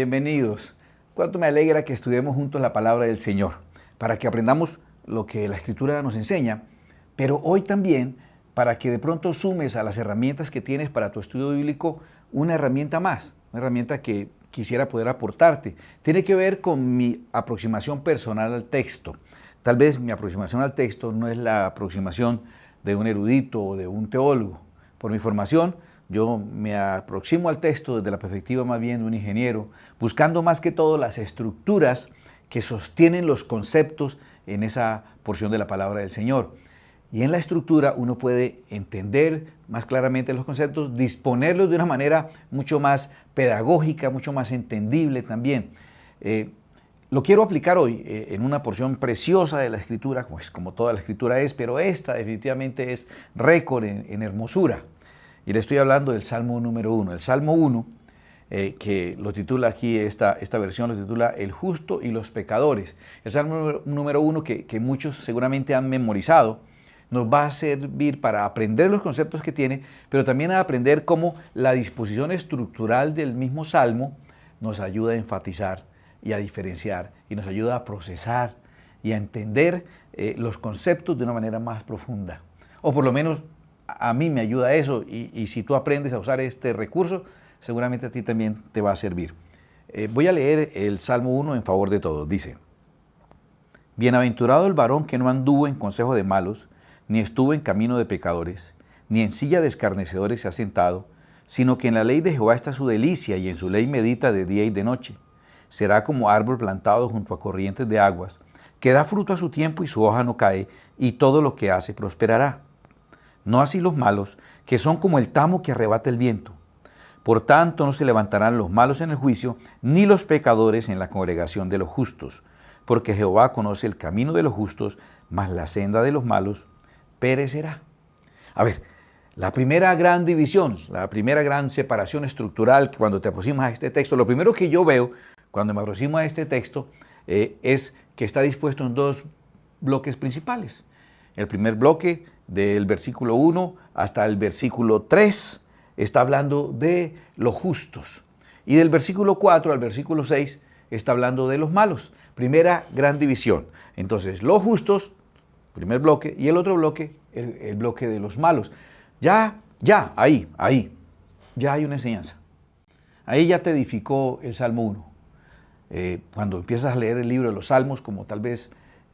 bienvenidos. Cuánto me alegra que estudiemos juntos la palabra del Señor, para que aprendamos lo que la Escritura nos enseña, pero hoy también para que de pronto sumes a las herramientas que tienes para tu estudio bíblico una herramienta más, una herramienta que quisiera poder aportarte. Tiene que ver con mi aproximación personal al texto. Tal vez mi aproximación al texto no es la aproximación de un erudito o de un teólogo. Por mi formación, yo me aproximo al texto desde la perspectiva más bien de un ingeniero, buscando más que todo las estructuras que sostienen los conceptos en esa porción de la palabra del Señor. Y en la estructura uno puede entender más claramente los conceptos, disponerlos de una manera mucho más pedagógica, mucho más entendible también. Lo quiero aplicar hoy en una porción preciosa de la Escritura, pues como toda la Escritura es, pero esta definitivamente es récord en hermosura. Y le estoy hablando del Salmo número 1. El Salmo 1, que lo titula aquí, esta versión lo titula El justo y los pecadores. El Salmo número 1 que muchos seguramente han memorizado, nos va a servir para aprender los conceptos que tiene, pero también a aprender cómo la disposición estructural del mismo Salmo nos ayuda a enfatizar y a diferenciar, y nos ayuda a procesar y a entender los conceptos de una manera más profunda. O por lo menos a mí me ayuda eso, y si tú aprendes a usar este recurso, seguramente a ti también te va a servir. Voy a leer el Salmo 1 en favor de todos. Dice: Bienaventurado el varón que no anduvo en consejo de malos, ni estuvo en camino de pecadores, ni en silla de escarnecedores se ha sentado, sino que en la ley de Jehová está su delicia, y en su ley medita de día y de noche. Será como árbol plantado junto a corrientes de aguas, que da fruto a su tiempo y su hoja no cae, y todo lo que hace prosperará. No así los malos, que son como el tamo que arrebata el viento. Por tanto no se levantarán los malos en el juicio, ni los pecadores en la congregación de los justos, porque Jehová conoce el camino de los justos, mas la senda de los malos perecerá. A ver, la primera gran división, la primera gran separación estructural que cuando te aproximas a este texto, lo primero que yo veo cuando me aproximo a este texto es que está dispuesto en dos bloques principales. El primer bloque, del versículo 1 hasta el versículo 3, está hablando de los justos. Y del versículo 4 al versículo 6 está hablando de los malos. Primera gran división. Entonces, los justos, primer bloque, y el otro bloque, el bloque de los malos. Ahí, ya hay una enseñanza. Ahí ya te edificó el Salmo 1. Cuando empiezas a leer el libro de los Salmos, como tal vez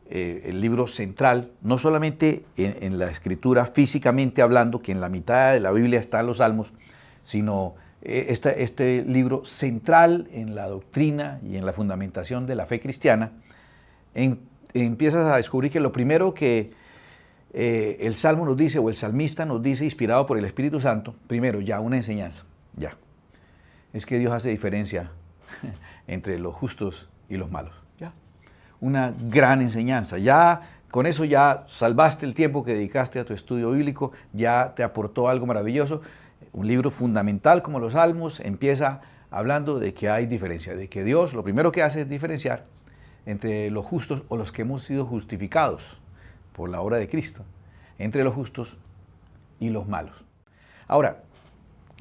el libro central, no solamente en la escritura físicamente hablando, que en la mitad de la Biblia están los Salmos, sino este libro central en la doctrina y en la fundamentación de la fe cristiana, empiezas a descubrir que lo primero que el Salmo nos dice, o el salmista nos dice, inspirado por el Espíritu Santo, primero, ya una enseñanza, ya. Es que Dios hace diferencia entre los justos y los malos, ya. Una gran enseñanza, ya con eso ya salvaste el tiempo que dedicaste a tu estudio bíblico, ya te aportó algo maravilloso. Un libro fundamental como los Salmos empieza hablando de que hay diferencia, de que Dios lo primero que hace es diferenciar entre los justos o los que hemos sido justificados por la obra de Cristo, entre los justos y los malos. Ahora,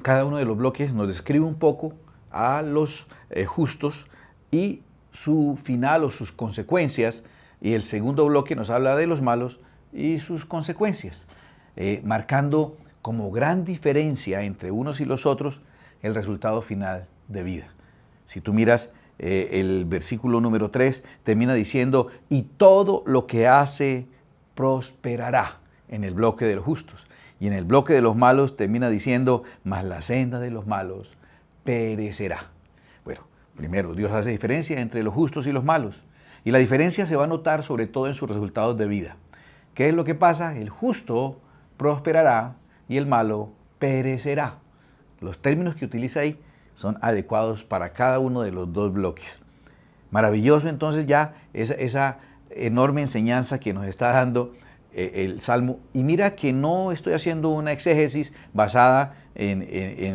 cada uno de los bloques nos describe un poco a los justos y su final o sus consecuencias, y el segundo bloque nos habla de los malos y sus consecuencias, marcando como gran diferencia entre unos y los otros el resultado final de vida. Si tú miras el versículo número 3, termina diciendo, y todo lo que hace prosperará, en el bloque de los justos. Y en el bloque de los malos termina diciendo, mas la senda de los malos perecerá. Bueno, primero, Dios hace diferencia entre los justos y los malos. Y la diferencia se va a notar sobre todo en sus resultados de vida. ¿Qué es lo que pasa? El justo prosperará y el malo perecerá. Los términos que utiliza ahí son adecuados para cada uno de los dos bloques. Maravilloso entonces ya esa enorme enseñanza que nos está dando el Salmo. Y mira que no estoy haciendo una exégesis basada en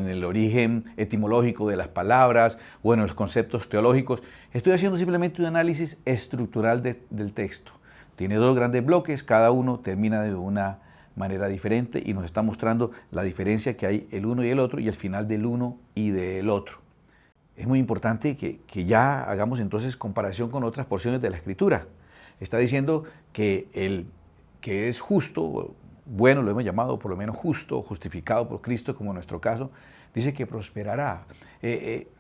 el origen etimológico de las palabras o en los conceptos teológicos. Estoy haciendo simplemente un análisis estructural del texto. Tiene dos grandes bloques, cada uno termina de una manera diferente y nos está mostrando la diferencia que hay el uno y el otro y el final del uno y del otro. es muy importante que ya hagamos entonces comparación con otras porciones de la Escritura. Está diciendo que el que es justo, bueno, lo hemos llamado por lo menos justo, justificado por Cristo, como en nuestro caso, dice que prosperará.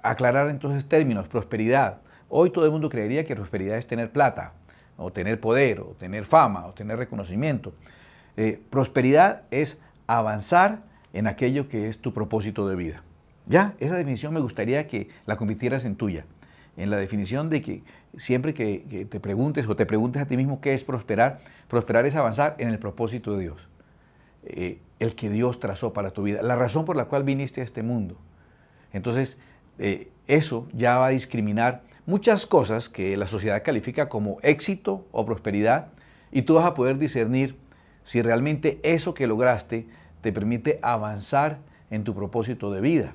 Aclarar entonces términos, prosperidad. Hoy todo el mundo creería que prosperidad es tener plata, o tener poder, o tener fama, o tener reconocimiento. Prosperidad es avanzar en aquello que es tu propósito de vida. Ya, esa definición me gustaría que la convirtieras en tuya, en la definición de que siempre que te preguntes o te preguntes a ti mismo qué es prosperar, prosperar es avanzar en el propósito de Dios, el que Dios trazó para tu vida, la razón por la cual viniste a este mundo. Entonces, eso ya va a discriminar muchas cosas que la sociedad califica como éxito o prosperidad, y tú vas a poder discernir si realmente eso que lograste te permite avanzar en tu propósito de vida.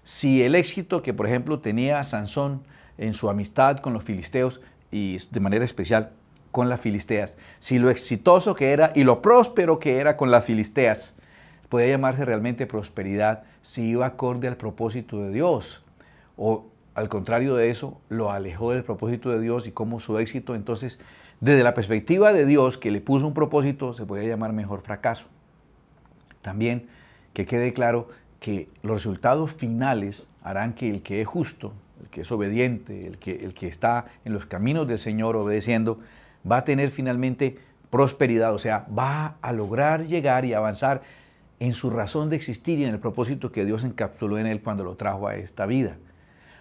Si el éxito que, por ejemplo, tenía Sansón en su amistad con los filisteos y de manera especial con las filisteas, si lo exitoso que era y lo próspero que era con las filisteas podía llamarse realmente prosperidad, si iba acorde al propósito de Dios, o al contrario de eso, lo alejó del propósito de Dios, y cómo su éxito entonces, desde la perspectiva de Dios que le puso un propósito, se podía llamar mejor fracaso. También que quede claro que los resultados finales harán que el que es justo, el que es obediente, el que está en los caminos del Señor obedeciendo, va a tener finalmente prosperidad, o sea, va a lograr llegar y avanzar en su razón de existir y en el propósito que Dios encapsuló en él cuando lo trajo a esta vida.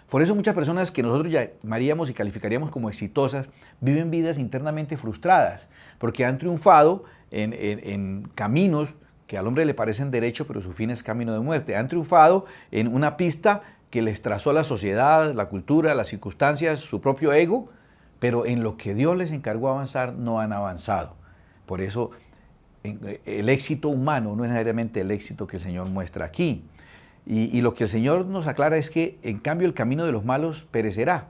Por eso muchas personas que nosotros llamaríamos y calificaríamos como exitosas viven vidas internamente frustradas, porque han triunfado en caminos que al hombre le parecen derecho, pero su fin es camino de muerte. Han triunfado en una pista que les trazó la sociedad, la cultura, las circunstancias, su propio ego, pero en lo que Dios les encargó avanzar no han avanzado. Por eso el éxito humano no es necesariamente el éxito que el Señor muestra aquí. Y lo que el Señor nos aclara es que, en cambio, el camino de los malos perecerá.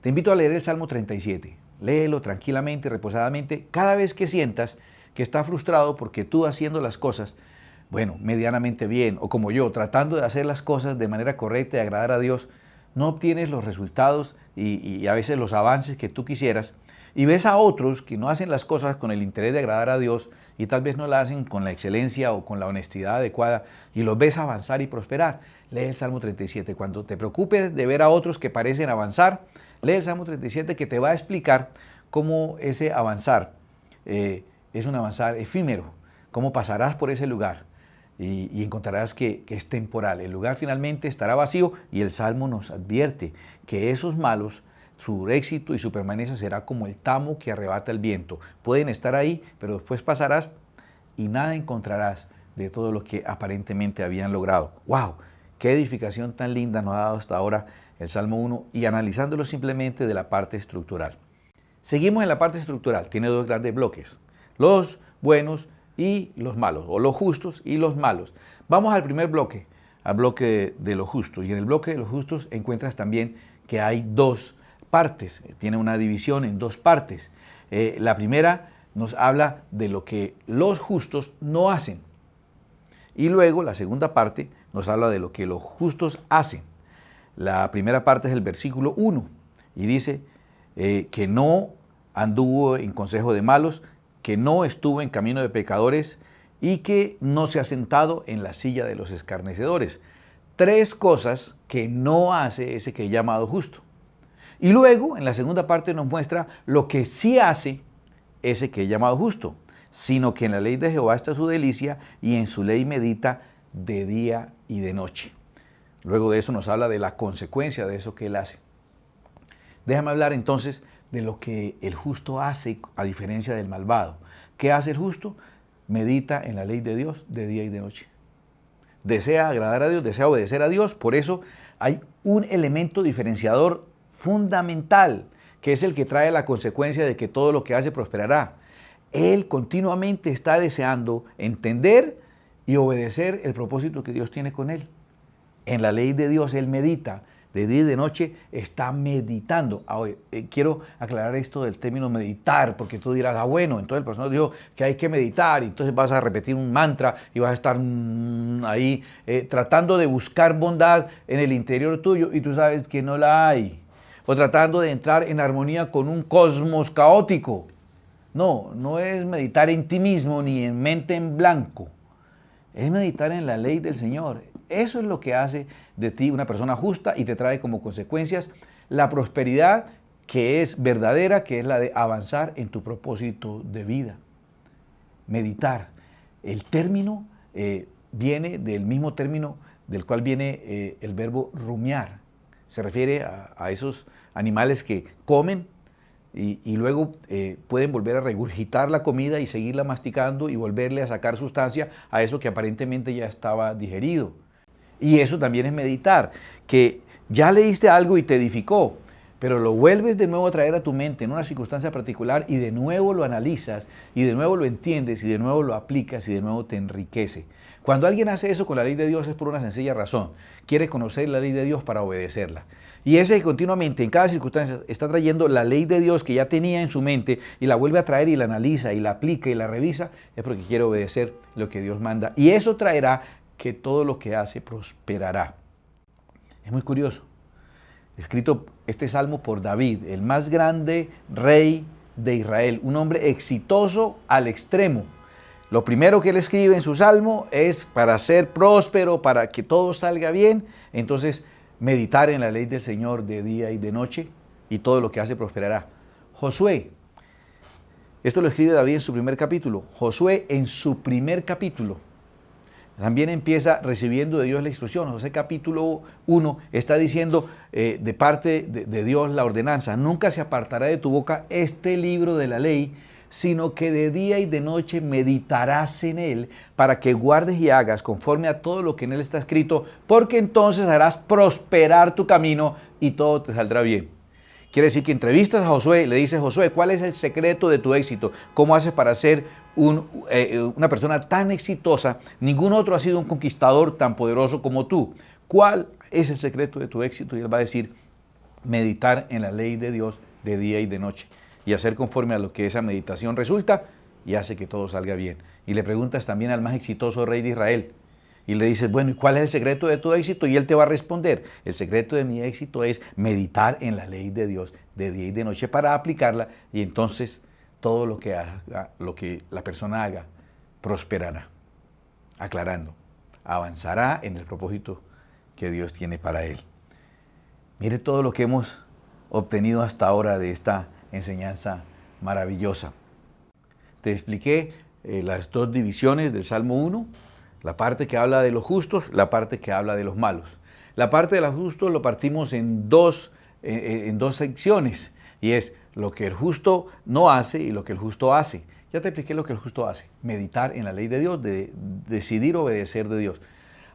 Te invito a leer el Salmo 37. Léelo tranquilamente, reposadamente, cada vez que sientas que está frustrado porque tú haciendo las cosas, bueno, medianamente bien, o como yo, tratando de hacer las cosas de manera correcta y agradar a Dios, no obtienes los resultados y a veces los avances que tú quisieras, y ves a otros que no hacen las cosas con el interés de agradar a Dios y tal vez no la hacen con la excelencia o con la honestidad adecuada, y los ves avanzar y prosperar. Lee el Salmo 37. Cuando te preocupes de ver a otros que parecen avanzar, lee el Salmo 37, que te va a explicar cómo ese avanzar es un avanzar efímero, cómo pasarás por ese lugar y encontrarás que es temporal. El lugar finalmente estará vacío, y el Salmo nos advierte que esos malos, su éxito y su permanencia será como el tamo que arrebata el viento. Pueden estar ahí, pero después pasarás y nada encontrarás de todo lo que aparentemente habían logrado. ¡Wow! ¡Qué edificación tan linda nos ha dado hasta ahora el Salmo 1! Y analizándolo simplemente de la parte estructural. Seguimos en la parte estructural. Tiene dos grandes bloques: los buenos y los malos, o los justos y los malos. Vamos al primer bloque, al bloque de los justos. Y en el bloque de los justos encuentras también que hay dos partes, tiene una división en dos partes. La primera nos habla de lo que los justos no hacen, y luego la segunda parte nos habla de lo que los justos hacen. La primera parte es el versículo 1 y dice que no anduvo en consejo de malos, que no estuvo en camino de pecadores y que no se ha sentado en la silla de los escarnecedores. Tres cosas que no hace ese que es llamado justo. Y luego, en la segunda parte, nos muestra lo que sí hace ese que es llamado justo, sino que en la ley de Jehová está su delicia, y en su ley medita de día y de noche. Luego de eso nos habla de la consecuencia de eso que él hace. Déjame hablar entonces de lo que el justo hace a diferencia del malvado. ¿Qué hace el justo? Medita en la ley de Dios de día y de noche. Desea agradar a Dios, desea obedecer a Dios. Por eso hay un elemento diferenciador fundamental, que es el que trae la consecuencia de que todo lo que hace prosperará. Él continuamente está deseando entender y obedecer el propósito que Dios tiene con él. En la ley de Dios él medita de día y de noche está meditando. Ahora, quiero aclarar esto del término meditar, porque tú dirás, bueno, entonces el profesor dijo que hay que meditar, y entonces vas a repetir un mantra y vas a estar ahí tratando de buscar bondad en el interior tuyo y tú sabes que no la hay. O tratando de entrar en armonía con un cosmos caótico. No, no es meditar en ti mismo ni en mente en blanco. Es meditar en la ley del Señor. Eso es lo que hace de ti una persona justa y te trae como consecuencias la prosperidad que es verdadera, que es la de avanzar en tu propósito de vida. Meditar. El término viene del mismo término del cual viene el verbo rumiar. Se refiere a esos animales que comen y luego pueden volver a regurgitar la comida y seguirla masticando y volverle a sacar sustancia a eso que aparentemente ya estaba digerido. Y eso también es meditar, que ya leíste algo y te edificó, pero lo vuelves de nuevo a traer a tu mente en una circunstancia particular y de nuevo lo analizas y de nuevo lo entiendes y de nuevo lo aplicas y de nuevo te enriquece. Cuando alguien hace eso con la ley de Dios es por una sencilla razón. Quiere conocer la ley de Dios para obedecerla. Y ese que continuamente en cada circunstancia está trayendo la ley de Dios que ya tenía en su mente y la vuelve a traer y la analiza y la aplica y la revisa, es porque quiere obedecer lo que Dios manda. Y eso traerá que todo lo que hace prosperará. Es muy curioso. Escrito este salmo por David, el más grande rey de Israel, un hombre exitoso al extremo. Lo primero que él escribe en su salmo es para ser próspero, para que todo salga bien. Entonces, meditar en la ley del Señor de día y de noche y todo lo que hace prosperará. Josué, esto lo escribe David en su primer capítulo. Josué en su primer capítulo también empieza recibiendo de Dios la instrucción. Josué capítulo 1 está diciendo de parte de Dios la ordenanza: nunca se apartará de tu boca este libro de la ley, sino que de día y de noche meditarás en él, para que guardes y hagas conforme a todo lo que en él está escrito, porque entonces harás prosperar tu camino y todo te saldrá bien. Quiere decir que entrevistas a Josué, le dices: Josué, ¿cuál es el secreto de tu éxito? ¿Cómo haces para ser una persona tan exitosa? Ningún otro ha sido un conquistador tan poderoso como tú. ¿Cuál es el secreto de tu éxito? Y él va a decir: meditar en la ley de Dios de día y de noche y hacer conforme a lo que esa meditación resulta y hace que todo salga bien. Y le preguntas también al más exitoso rey de Israel y le dices: bueno, ¿y cuál es el secreto de tu éxito? Y él te va a responder: el secreto de mi éxito es meditar en la ley de Dios de día y de noche para aplicarla, y entonces todo lo que haga, lo que la persona haga, prosperará. Aclarando, avanzará en el propósito que Dios tiene para él. Mire todo lo que hemos obtenido hasta ahora de esta enseñanza maravillosa. Te expliqué las dos divisiones del Salmo 1, la parte que habla de los justos, la parte que habla de los malos. La parte de los justos lo partimos en dos secciones, y es lo que el justo no hace y lo que el justo hace. Ya te expliqué lo que el justo hace: meditar en la ley de Dios, de decidir obedecer de Dios.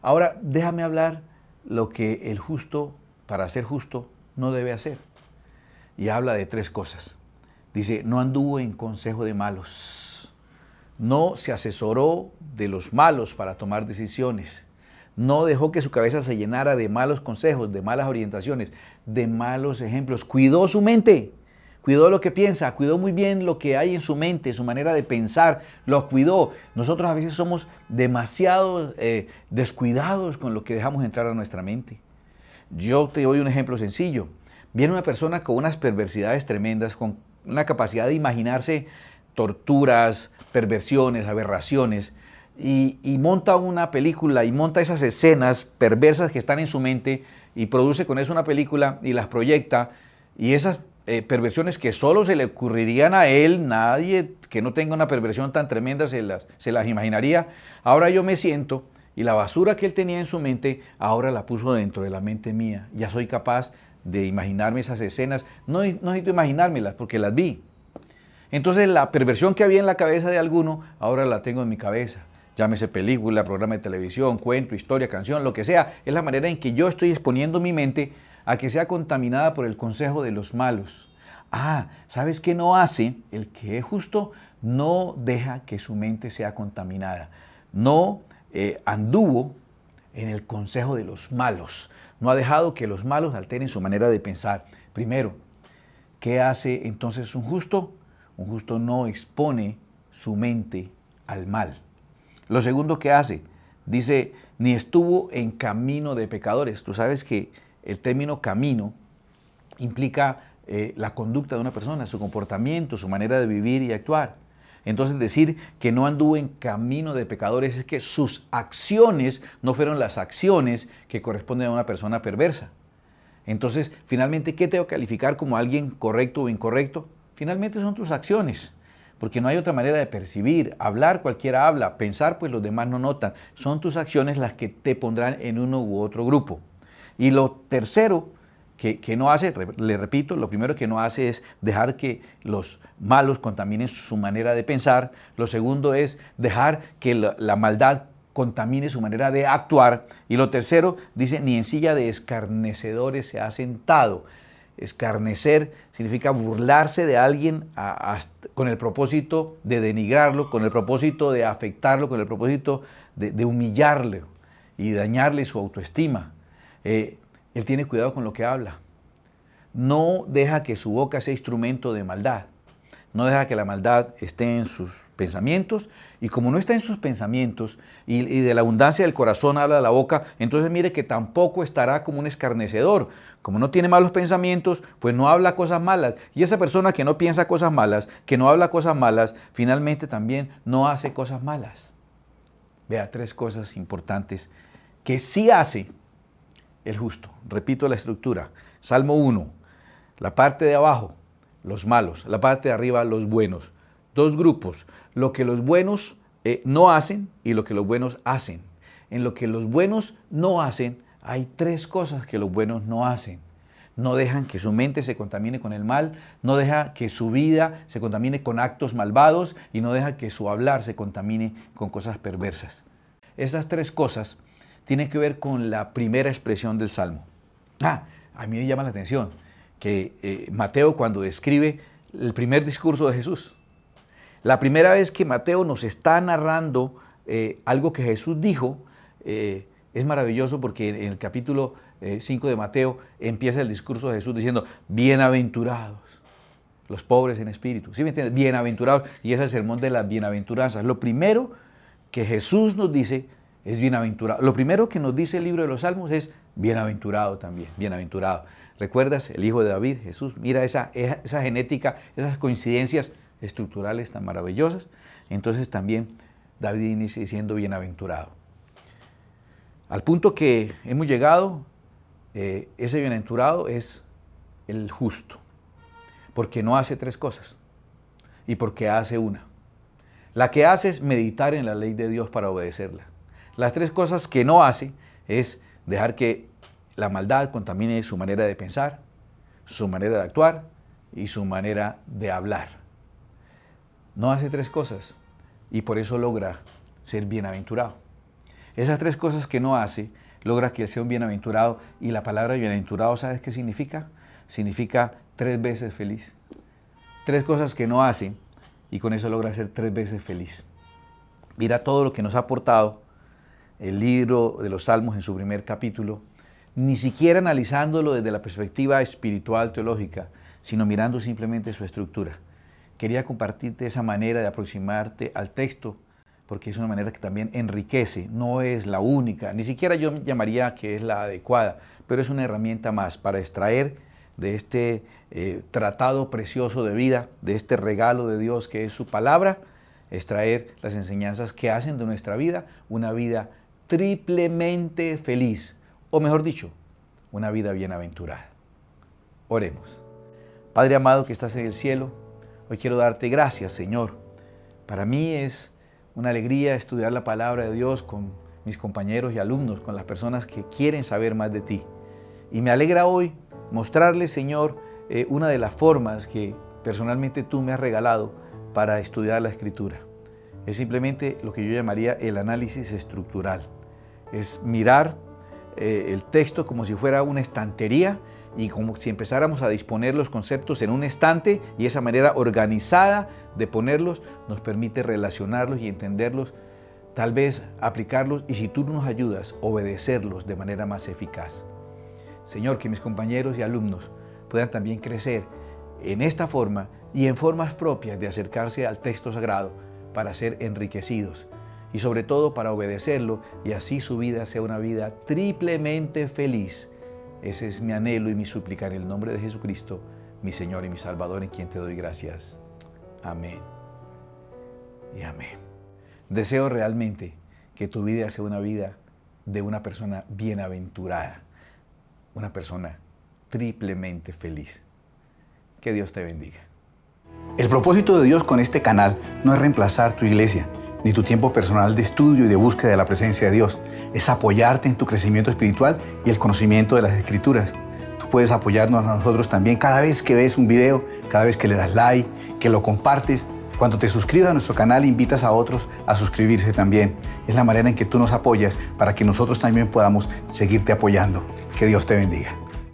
Ahora déjame hablar lo que el justo, para ser justo, no debe hacer. Y habla de tres cosas. Dice: no anduvo en consejo de malos, no se asesoró de los malos para tomar decisiones, no dejó que su cabeza se llenara de malos consejos, de malas orientaciones, de malos ejemplos. Cuidó su mente, cuidó lo que piensa, cuidó muy bien lo que hay en su mente, su manera de pensar, lo cuidó. Nosotros a veces somos demasiado descuidados con lo que dejamos entrar a nuestra mente. Yo te doy un ejemplo sencillo. Viene una persona con unas perversidades tremendas, con una capacidad de imaginarse torturas, perversiones, aberraciones, y monta una película y monta esas escenas perversas que están en su mente y produce con eso una película y las proyecta, y esas perversiones que solo se le ocurrirían a él, nadie que no tenga una perversión tan tremenda se las imaginaría. Ahora yo me siento y la basura que él tenía en su mente ahora la puso dentro de la mente mía. Ya soy capaz de imaginarme esas escenas. No necesito imaginármelas porque las vi. Entonces la perversión que había en la cabeza de alguno, ahora la tengo en mi cabeza. Llámese película, programa de televisión, cuento, historia, canción, lo que sea. Es la manera en que yo estoy exponiendo mi mente a que sea contaminada por el consejo de los malos. ¿Sabes qué no hace? El que es justo no deja que su mente sea contaminada. No anduvo en el consejo de los malos. No ha dejado que los malos alteren su manera de pensar. Primero, ¿qué hace entonces un justo? Un justo no expone su mente al mal. Lo segundo que hace, dice, ni estuvo en camino de pecadores. Tú sabes que el término camino implica la conducta de una persona, su comportamiento, su manera de vivir y actuar. Entonces decir que no anduvo en camino de pecadores es que sus acciones no fueron las acciones que corresponden a una persona perversa. Entonces, finalmente, ¿qué tengo que calificar como alguien correcto o incorrecto? Finalmente son tus acciones, porque no hay otra manera de percibir. Hablar, cualquiera habla. Pensar, pues los demás no notan. Son tus acciones las que te pondrán en uno u otro grupo. Y lo tercero que no hace, le repito, lo primero que no hace es dejar que los malos contaminen su manera de pensar. Lo segundo es dejar que la maldad contamine su manera de actuar. Y lo tercero, dice, ni en silla de escarnecedores se ha sentado. Escarnecer significa burlarse de alguien con el propósito de denigrarlo, con el propósito de afectarlo, con el propósito de humillarle y dañarle su autoestima. Él tiene cuidado con lo que habla. No deja que su boca sea instrumento de maldad. No deja que la maldad esté en sus pensamientos, y como no está en sus pensamientos y de la abundancia del corazón habla la boca, entonces mire que tampoco estará como un escarnecedor. Como no tiene malos pensamientos, pues no habla cosas malas. Y esa persona que no piensa cosas malas, que no habla cosas malas, finalmente también no hace cosas malas. Vea, tres cosas importantes que sí hace el justo. Repito la estructura. Salmo 1, la parte de abajo, los malos, la parte de arriba, los buenos. Dos grupos, lo que los buenos no hacen y lo que los buenos hacen. En lo que los buenos no hacen, hay tres cosas que los buenos no hacen. No dejan que su mente se contamine con el mal, no deja que su vida se contamine con actos malvados y no deja que su hablar se contamine con cosas perversas. Esas tres cosas tienen que ver con la primera expresión del Salmo. A mí me llama la atención que Mateo, cuando describe el primer discurso de Jesús, la primera vez que Mateo nos está narrando algo que Jesús dijo, es maravilloso porque en el capítulo 5 de Mateo empieza el discurso de Jesús diciendo, bienaventurados los pobres en espíritu. ¿Sí me entiendes? Bienaventurados. Y es el sermón de las bienaventuranzas. Lo primero que Jesús nos dice es bienaventurado. Lo primero que nos dice el libro de los Salmos es bienaventurado también, bienaventurado. ¿Recuerdas? El hijo de David, Jesús, mira esa genética, esas coincidencias estructurales tan maravillosas. Entonces también David inicia diciendo bienaventurado. Al punto que hemos llegado, ese bienaventurado es el justo, porque no hace tres cosas y porque hace una. La que hace es meditar en la ley de Dios para obedecerla. Las tres cosas que no hace es dejar que la maldad contamine su manera de pensar, su manera de actuar y su manera de hablar. No hace tres cosas y por eso logra ser bienaventurado. Esas tres cosas que no hace, logra que él sea un bienaventurado, y la palabra bienaventurado, ¿sabes qué significa? Significa 3 veces feliz. Tres cosas que no hace y con eso logra ser 3 veces feliz. Mira todo lo que nos ha aportado el libro de los Salmos en su primer capítulo, ni siquiera analizándolo desde la perspectiva espiritual, teológica, sino mirando simplemente su estructura. Quería compartirte esa manera de aproximarte al texto, porque es una manera que también enriquece, no es la única, ni siquiera yo llamaría que es la adecuada, pero es una herramienta más para extraer de este tratado precioso de vida, de este regalo de Dios que es su palabra, extraer las enseñanzas que hacen de nuestra vida una vida triplemente feliz, o mejor dicho, una vida bienaventurada. Oremos. Padre amado que estás en el cielo, hoy quiero darte gracias, Señor. Para mí es una alegría estudiar la palabra de Dios con mis compañeros y alumnos, con las personas que quieren saber más de ti. Y me alegra hoy mostrarles, Señor, una de las formas que personalmente tú me has regalado para estudiar la Escritura. Es simplemente lo que yo llamaría el análisis estructural. Es mirar el texto como si fuera una estantería y como si empezáramos a disponer los conceptos en un estante, y esa manera organizada de ponerlos nos permite relacionarlos y entenderlos tal vez aplicarlos y, si tú nos ayudas, obedecerlos de manera más eficaz. Señor, que mis compañeros y alumnos puedan también crecer en esta forma y en formas propias de acercarse al texto sagrado para ser enriquecidos y sobre todo para obedecerlo, y así su vida sea una vida triplemente feliz. Ese es mi anhelo y mi súplica en el nombre de Jesucristo, mi Señor y mi Salvador, en quien te doy gracias. Amén y amén. Deseo realmente que tu vida sea una vida de una persona bienaventurada, una persona triplemente feliz. Que Dios te bendiga. El propósito de Dios con este canal no es reemplazar tu iglesia, ni tu tiempo personal de estudio y de búsqueda de la presencia de Dios. Es apoyarte en tu crecimiento espiritual y el conocimiento de las Escrituras. Tú puedes apoyarnos a nosotros también cada vez que ves un video, cada vez que le das like, que lo compartes. Cuando te suscribas a nuestro canal, invitas a otros a suscribirse también. Es la manera en que tú nos apoyas para que nosotros también podamos seguirte apoyando. Que Dios te bendiga.